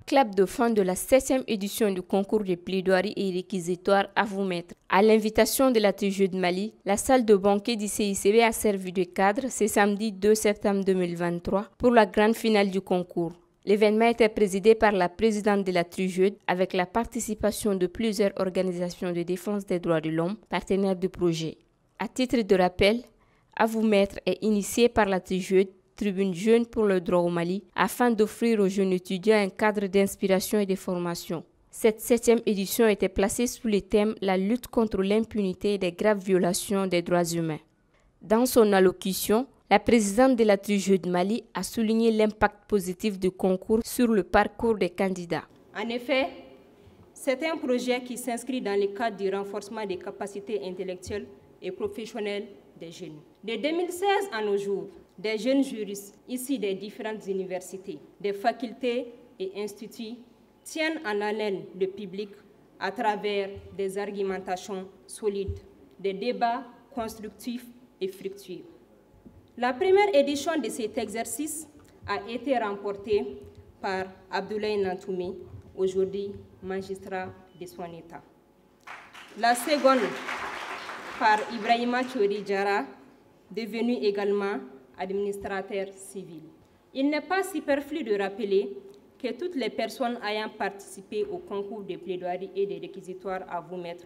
Clap de fin de la 7e édition du concours de plaidoirie et réquisitoire à vous mettre. À l'invitation de la TGE de Mali, la salle de banquet du CICB a servi de cadre ce samedi 2 septembre 2023 pour la grande finale du concours. L'événement était présidé par la présidente de la TGE avec la participation de plusieurs organisations de défense des droits de l'homme, partenaires du projet. À titre de rappel, À vous mettre est initié par la TGE, Tribune Jeune pour le droit au Mali, afin d'offrir aux jeunes étudiants un cadre d'inspiration et de formation. Cette 7e édition était placée sous le thème « La lutte contre l'impunité et des graves violations des droits humains ». Dans son allocution, la présidente de la TGE de Mali a souligné l'impact positif du concours sur le parcours des candidats. En effet, c'est un projet qui s'inscrit dans le cadre du renforcement des capacités intellectuelles et professionnelles des jeunes. De 2016 à nos jours, des jeunes juristes issus des différentes universités, des facultés et instituts tiennent en haleine le public à travers des argumentations solides, des débats constructifs et fructueux. La première édition de cet exercice a été remportée par Abdoulaye Nantoumi, aujourd'hui magistrat de son État. La seconde par Ibrahima Chori Diarra, devenu également administrateur civil. Il n'est pas superflu de rappeler que toutes les personnes ayant participé au concours de plaidoirie et de réquisitoire à vous mettre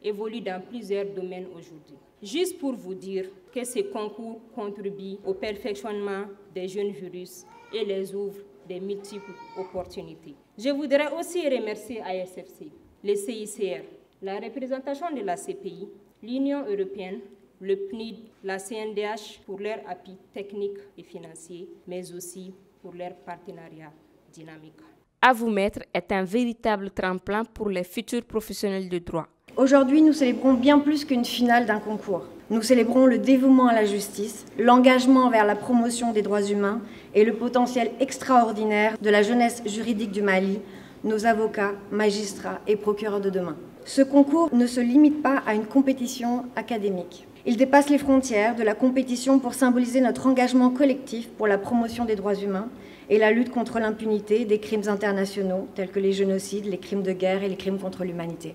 évoluent dans plusieurs domaines aujourd'hui. Juste pour vous dire que ce concours contribue au perfectionnement des jeunes juristes et les ouvre des multiples opportunités. Je voudrais aussi remercier ASFC, le CICR, la représentation de la CPI, l'Union européenne, le PNUD, la CNDH pour leur appui technique et financier, mais aussi pour leur partenariat dynamique. À vous mettre est un véritable tremplin pour les futurs professionnels de droit. Aujourd'hui, nous célébrons bien plus qu'une finale d'un concours. Nous célébrons le dévouement à la justice, l'engagement vers la promotion des droits humains et le potentiel extraordinaire de la jeunesse juridique du Mali, nos avocats, magistrats et procureurs de demain. Ce concours ne se limite pas à une compétition académique. Il dépasse les frontières de la compétition pour symboliser notre engagement collectif pour la promotion des droits humains et la lutte contre l'impunité des crimes internationaux tels que les génocides, les crimes de guerre et les crimes contre l'humanité.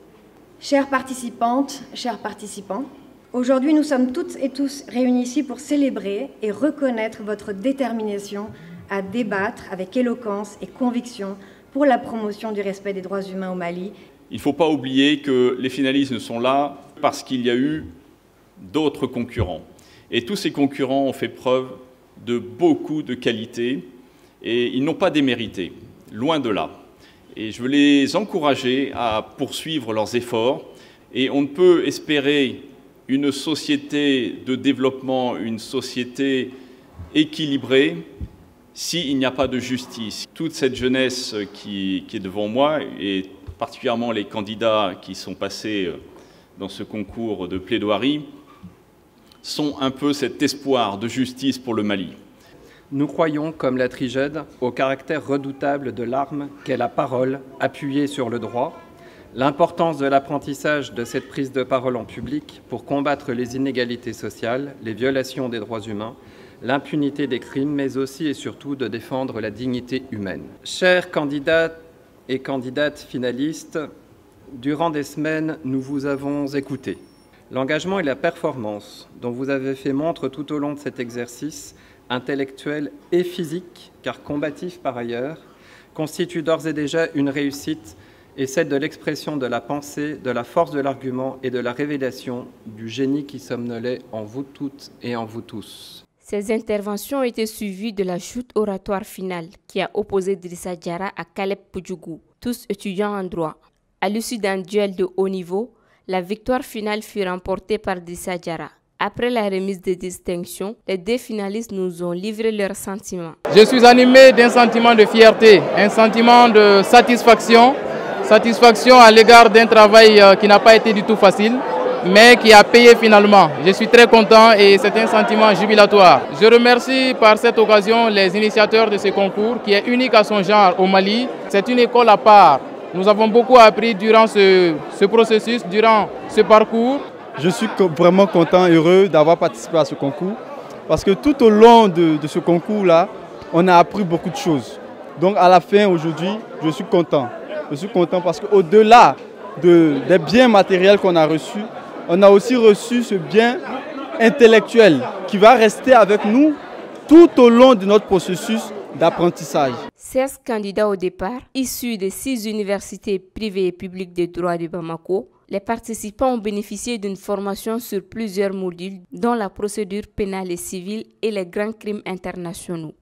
Chères participantes, chers participants, aujourd'hui nous sommes toutes et tous réunis ici pour célébrer et reconnaître votre détermination à débattre avec éloquence et conviction pour la promotion du respect des droits humains au Mali. Il ne faut pas oublier que les finalistes ne sont là parce qu'il y a eu d'autres concurrents. Et tous ces concurrents ont fait preuve de beaucoup de qualités et ils n'ont pas démérité, loin de là. Et je veux les encourager à poursuivre leurs efforts. Et on ne peut espérer une société de développement, une société équilibrée, s'il n'y a pas de justice. Toute cette jeunesse qui est devant moi, et particulièrement les candidats qui sont passés dans ce concours de plaidoirie, sont un peu cet espoir de justice pour le Mali. Nous croyons, comme la TGE, au caractère redoutable de l'arme qu'est la parole appuyée sur le droit, l'importance de l'apprentissage de cette prise de parole en public pour combattre les inégalités sociales, les violations des droits humains, l'impunité des crimes, mais aussi et surtout de défendre la dignité humaine. Chers candidats et candidates finalistes, durant des semaines, nous vous avons écoutés. L'engagement et la performance dont vous avez fait montre tout au long de cet exercice, intellectuel et physique, car combatif par ailleurs, constitue d'ores et déjà une réussite et celle de l'expression de la pensée, de la force de l'argument et de la révélation du génie qui somnolait en vous toutes et en vous tous. Ces interventions ont été suivies de la chute oratoire finale qui a opposé Drissa Diarra à Caleb Poudjougou, tous étudiants en droit. À l'issue d'un duel de haut niveau, la victoire finale fut remportée par Drissa Diarra. Après la remise des distinctions, les deux finalistes nous ont livré leurs sentiments. Je suis animé d'un sentiment de fierté, un sentiment de satisfaction à l'égard d'un travail qui n'a pas été du tout facile, mais qui a payé finalement. Je suis très content et c'est un sentiment jubilatoire. Je remercie par cette occasion les initiateurs de ce concours qui est unique à son genre au Mali. C'est une école à part. Nous avons beaucoup appris durant ce processus, durant ce parcours. Je suis vraiment content, heureux d'avoir participé à ce concours parce que tout au long de ce concours-là, on a appris beaucoup de choses. Donc à la fin, aujourd'hui, je suis content. Je suis content parce qu'au-delà des biens matériels qu'on a reçus, on a aussi reçu ce bien intellectuel qui va rester avec nous tout au long de notre processus d'apprentissage. 16 candidats au départ, issus de 6 universités privées et publiques de droit de Bamako, les participants ont bénéficié d'une formation sur plusieurs modules, dont la procédure pénale et civile et les grands crimes internationaux.